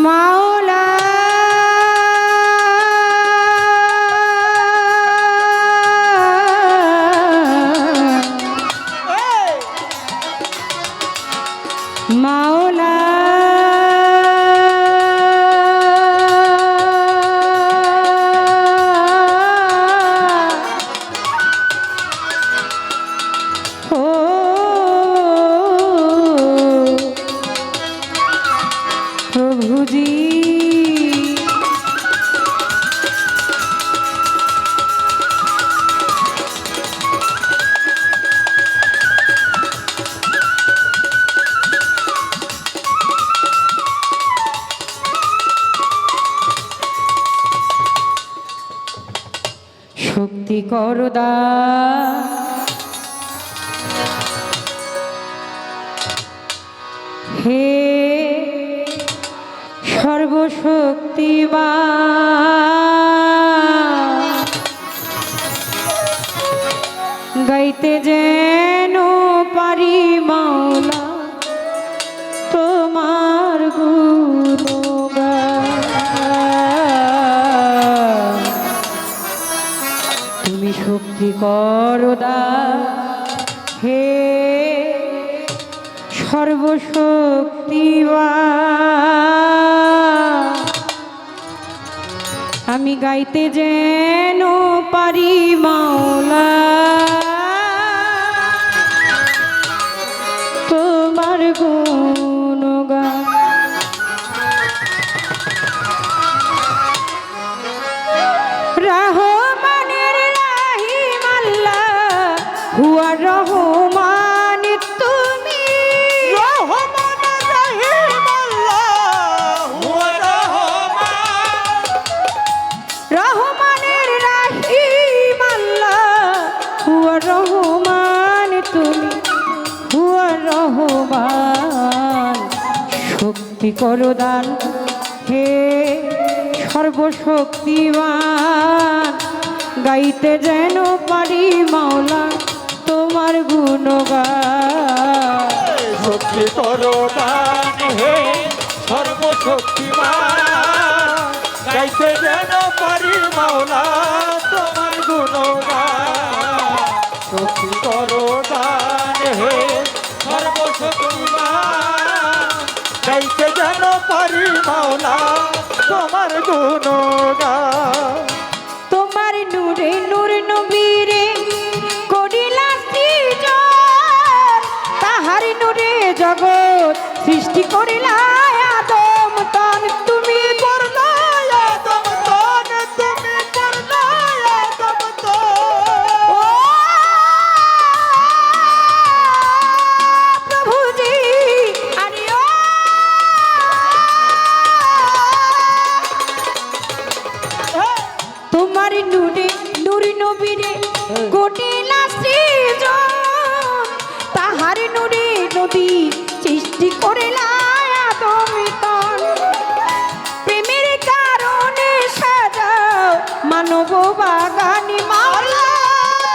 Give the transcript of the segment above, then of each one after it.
মাওলা মাওলা প্রভুজি শক্তি করদা হে সর্বশক্তিমান গাইতে যেন পারি মাওলা তোমার গুণগান। তুমি শক্তি করদা হে সর্বশক্তিমান আমি গাইতে যেন পারি মাওলা তোমার গুণগান। রহমানের রাহিম আল্লাহ হুয়া রহমান তুমি রহমানের রাহিম আল্লাহ হুয়া রহমান। রহমানের রাহিম আল্লাহ হুয়া রহমান তুমি হুয়া রহমান শক্তি করো দান হে সর্বশক্তিমান গাইতে যেন পারি মাওলা তোমার গুণগান। শক্তি করো দান হে সর্বশক্তিমান গাইতে যেন পারি মাওলা তোমার গুণগান। শক্তি করো দান হে সর্বশক্তিমান গাইতে যেন পারি মাওলা তোমার গুণগান। তোমার নূরে নূর নবীরে করিলা সৃজন তাহার নূরে জগৎ সৃষ্টি করিলা আদম তন তুমি করলা আদম তন, তুমি করলা আদম তন। ও প্রভুজি আরে ও তোমার নূরে নূর নবীরে করিলা সৃজন তাহার নূরে নদী সৃষ্টি করিলা আদম তন প্রেমের কারণে সাজাও মানব বাগানি মাওলা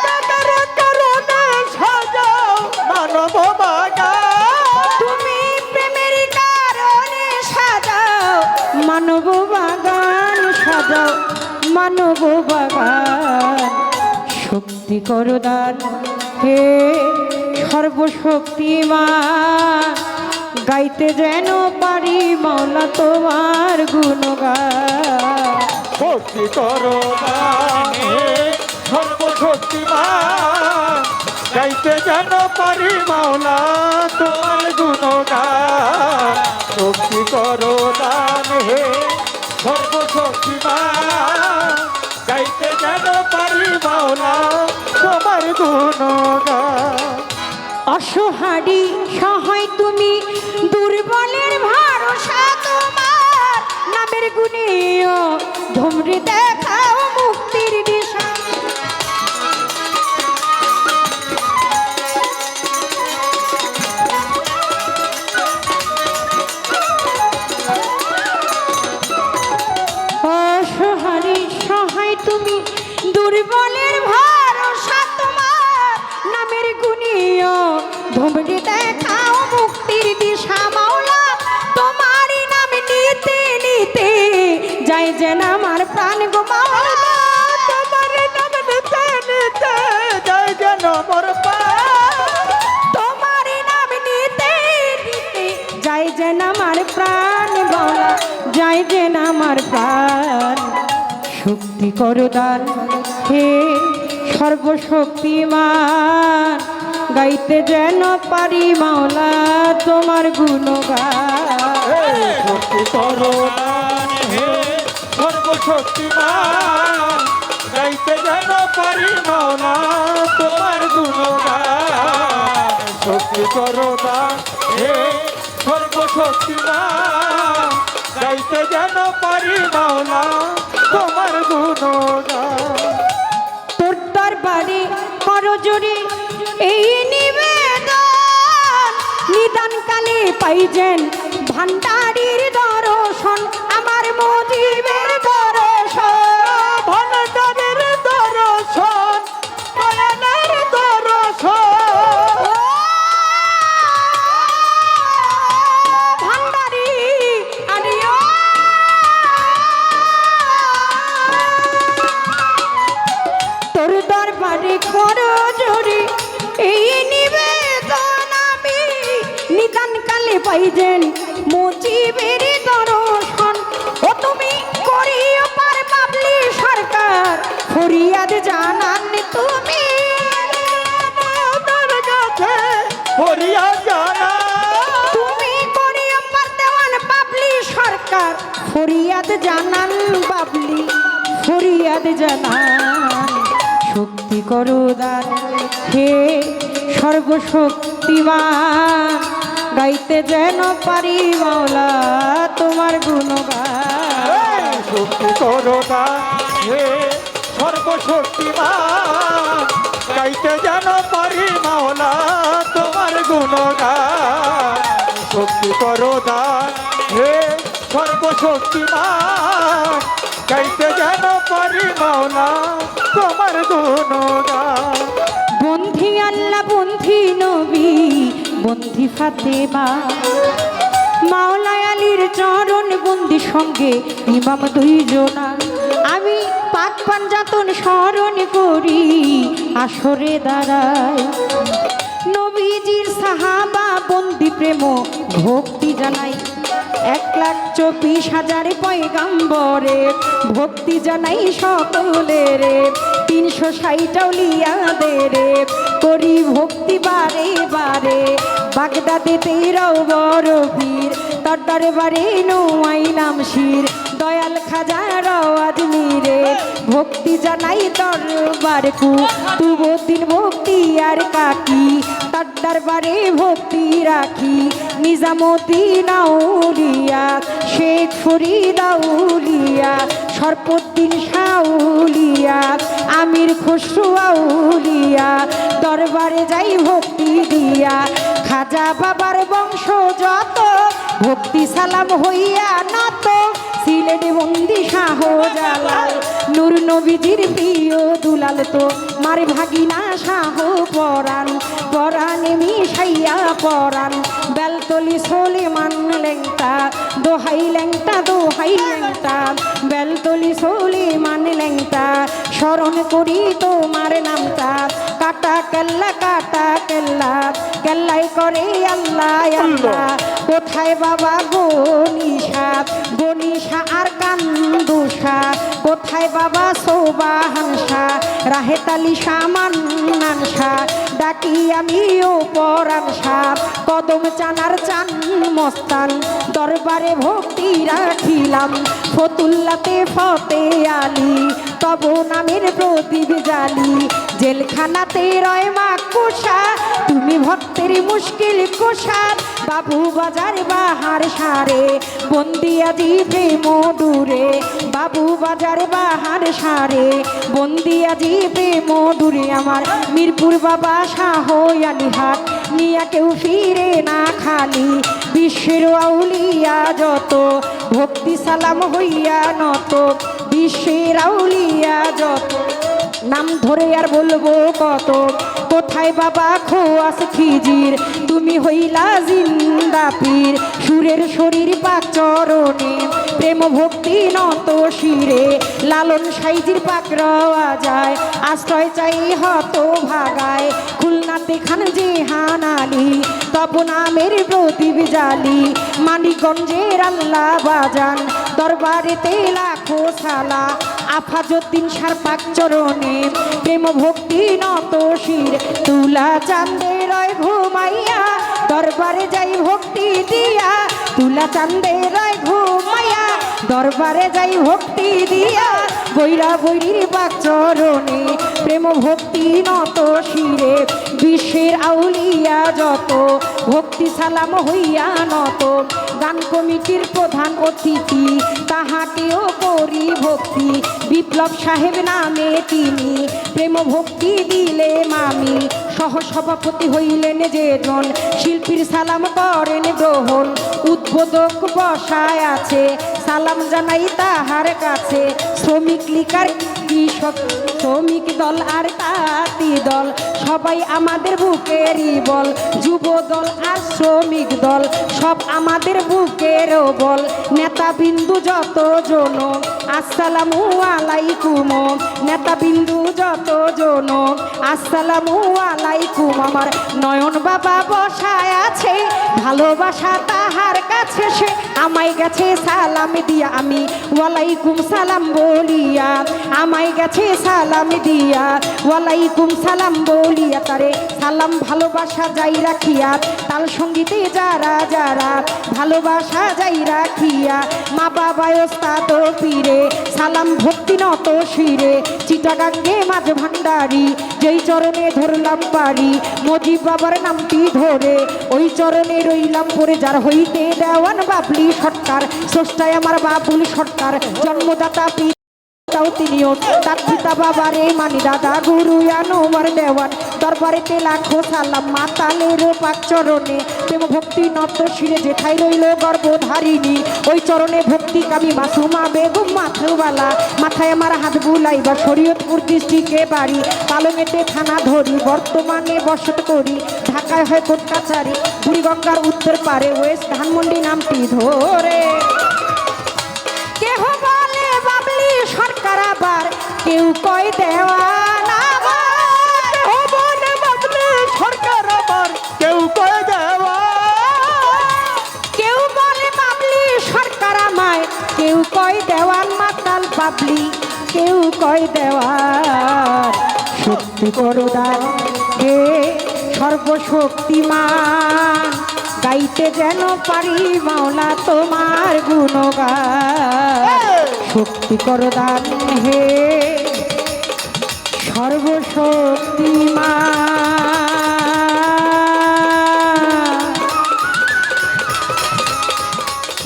প্রেমের কারণে সাজাও মানব বাগান। তুমি প্রেমের কারণে সাজাও মানব বাগান সাজাও মানব বাগান শক্তি করো দান হে সর্বশক্তিমান গাইতে যেন পারি মাওলা তোমার গুণগান। শক্তি করো দান হে সর্বশক্তিমান গাইতে যেন পারি মাওলা তোমার গুণগান। শক্তি করো দান হে সর্বশক্তিমান গাইতে যেন পারি মাওলা তোমার গুণগান। অসহারি সহায় তুমি দুর্বলের ভরসা তোমার নামের গুণে ধমরে দেখাও মুক্তির দিশা। অসহারি সহায় তুমি দুর্বলের ভরসা তোমার নামের গুণীয় ধমরে দেখাও মুক্তির দিশা মাওলা তোমারই যাই যেন আমার প্রাণ গো মাওলা তোমার নাম নিতে নিতে যাই যেন মোর প্রাণ তোমার নাম নিতে নিতে যাই যেন আমার প্রাণ মাওলা যাই যেন আমার প্রাণ শক্তি করো দান হে সর্বশক্তিমান গাইতে যেন পারি মাওলা তোমার গুণগান শক্তি করো দান হে সর্বশক্তিমান গাইতে যেন পারি মাওলা তোমার গুণগান শক্তি করো দান হে সর্বশক্তিমান গাইতে যেন পারি মাওলা তোমার গুণগান তোর দরবারে করো জোরে এই নিবেদন নিদান কালে পাইছেন ভান্ডারির দর্শন আমার মজিবের দর্শন ভান্ডারের দর্শন দয়ালের দর্শন ভান্ডারি আনিও তোর দরবারে করো জোরে এই নিবেদন আমি নিদান কালে পাইছেন মুজিবের দর্শন ও তুমি করিও পার বাবলি সরকার ফরিয়াদ জানান তুমি আমার কাছে হরিয়া জানা তুমি করিও পার দেওয়ান বাবলি সরকার ফরিয়াদ জানান বাবলি ফরিয়াদ জানান শক্তি করো দান হে সর্বশক্তিমান গাইতে যেন পারি মাওলা তোমার গুণগান শক্তি করো দান হে সর্বশক্তিমান গাইতে যেন পারি মাওলা তোমার গুণগান শক্তি করো দান হে সর্বশক্তিমান গাইতে যেন পারি মাওলা তোমার গুণগান বন্ধি আল্লাহ বন্ধি নবী বন্ধি ফাতেমা মাওলা আলীর চরণ বন্দি সঙ্গে ইমাম দুইজনা আমি পাক পাঞ্জাতন স্মরণ করি আসরে দাঁড়ায় নবীজির সাহাবা বন্দি প্রেম ভক্তি জানাই 1,24,000 পয়গাম্বরে ভক্তি জানাই সকলের 360 আউলিয়াদের করি ভক্তি বারে বারে বাগদাদে 13 বড় পীর তার দরবারে নোয়াইলাম শির দয়াল খাজার আজমিরে ভক্তি জানাই দরবার কু তুবদিন ভক্তি আর কাকি তার দরবারে ভক্তি রাখি নিজামুদ্দিন আউলিয়া শেখ ফরিদ আউলিয়া সরপদ্দিন শাউলিয়া আমির খসরু আউলিয়া দরবারে যাই ভক্তি দিয়া খাজা বাবার বংশ যত ভক্তি সালাম হইয়া নত সিলেট বন্দি শাহ জালাল নূর নবীজির প্রিয় দুলাল তো মার ভাগিনা শাহ পরাণ পরাণে মিশাইয়া পরাণ বেলতলি সোলেমান লেংটা দোহাই লেংটা দোহাই লেংটা বেলতলি সোলেমান লেংটা স্মরণ করি তোমার নামটা কাটা কেল্লা কেল্লাই করে আল্লাহ আল্লাহ কোথায় বাবা গনিশা আর কান্দুষা কোথায় বাবা সোবাহানসা রাহেতালি সামান্নানসা ডাকি আমি ও পরানসা কদম চানার চান মস্তান দরবারে ভক্তি রাখিলাম ফতুল্লাতে ফতে আলী তব নামের প্রদীপ জালি জেলখানাতে রয় মা কুষা তুমি ভক্তের মুশকিল কুষার বাবু বাজার বাহার সারে বন্দিয়াজি প্রেম ডুরে বাবু বাজার বাহার সারে বন্দিয়াজি প্রেম ডুরে আমার মিরপুর বাবা শাহ আলিহাট নিয়া কেউ ফিরে না খালি বিশ্বের আউলিয়া যত ভক্তি সালাম হইয়া নত বিশ্বের আউলিয়া যত নাম ধরে আর বলবো কত কোথায় বাবা খোয়াস খিজির তুমি হইলা জিন্দা পীর সুরের শরীর পাক চরণে প্রেম ভক্তি নত শিরে লালন সাইজির পাক রওয়া যায় আশ্রয় চাই হত ভাগায় খুলনাতে খান জেহান আলী তপ নামের প্রদীপ জালি মানিকগঞ্জের আল্লাহ বাজান দরবারেতে লাখো সালা আফাজুদ্দিন সার পাক চরণে প্রেম ভক্তি নত শির তুলা চাঁদে রয় ঘুমাইয়া দরবারে যাই ভক্তি দিয়া তুলা চাঁদে রয় ঘুমাইয়া দরবারে যাই ভক্তি দিয়া বৈরা বৈরির পাক চরণে প্রেম ভক্তি নত শিরে বিশ্বের আউলিয়া যত ভক্তি সালাম হইয়া নত গান কমিটির প্রধান অতিথি তাহাকেও করি ভক্তি বিপ্লব সাহেব নামে তিনি প্রেম ভক্তি দিলে মামি সহসভাপতি হইলেন যেজন শিল্পীর সালাম করেন গ্রহণ উদ্বোধক বসায় আছে সালাম জানাই তাহার কাছে শ্রমিক লিকার কৃষক শ্রমিক দল আর তাঁতি দল সবাই আমাদের বুকেরই বল যুব দল আর শ্রমিক দল সব আমাদের বুকেরও বল নেতা বিন্দু যত জন আসসালামু আলাইকুম নেতা বিন্দু যত জন আসসালামু আলাইকুম আমার নয়ন বাবা বসায় আছে ভালোবাসা তাহার কাছে সে আমায় গেছে সালাম দিয়া আমি ওয়ালাইকুম সালাম বলিয়া আমায় গেছে সালাম দিয়া ওয়ালাইকুম সালাম বলিয়া তারে সালাম ভালোবাসা যাই রাখিয়া তাল সঙ্গীতে যারা যারা ভালোবাসা যাই রাখিয়া মা বাবা ওস্তাদ পীরে সালাম ভক্তি নত শিরে চিটাগাঙ্গে মাঝ ভান্ডারি যেই চরণে ধরলাম বাড়ি মজিব বাবার নামটি ধরে ওই চরণে রইলাম পরে যার হইতে দেওয়ান বাবলি সরকার স্রষ্টায় আমার বাবুল সরকার জন্মদাতা তাও তিনিও তার পিতা বাবারে মানি দাদা গুরু আনোয়ার দেওয়ান দরবারেতে লাখো সালাম মাতালের পাক চরণে প্রেম ভক্তি নত শিরে যেথায় রইল গর্ভধারিণী ওই চরণে ভক্তি কামি মাসুমা বেগম মাথুবালা মাথায় আমার হাত বুলাইবা শরীয়তপুর ডিস্ট্রিক্টে বাড়ি পালংয়েতে থানা ধরি বর্তমানে বসত করি ঢাকায় হয় কোর্ট কাছারি বুড়িগঙ্গার উত্তর পারে ওয়েস্ট ধানমন্ডি নামটি ধরে কেহ বলে বাবলি সরকার আবার কেউ কয় দেওয়ান আবার কেউ বলে বাবলি সরকার আবার কেউ কয় দেওয়া কেউ বলে বাবলি সরকার আমায় কেউ কয় দেওয়ান মাতাল বাবলি কেউ কয় দেওয়ান শক্তি করদান হে সর্বশক্তিমান গাইতে যেন পারি মাওলা তোমার গুণগান শক্তি করদান হে সর্বশক্তিমান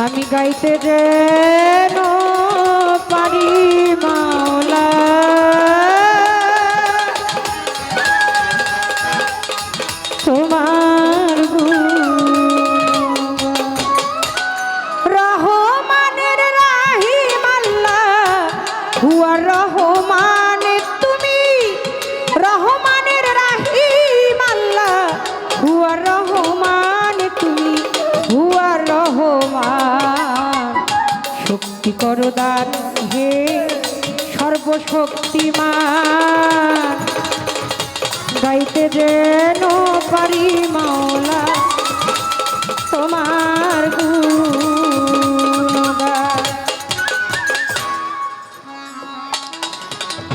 আমি গাইতে যেন পারি মাওলা তোমার রহমানের রাহিম আল্লাহ হুয়া রহমান তুমি রহমানের রাহিম আল্লাহ হুয়া রহমান তুমি হুয়া রহমান শক্তি করদান হে সর্বশক্তিমান গাইতে যেন পারি মাওলা তোমার গুণ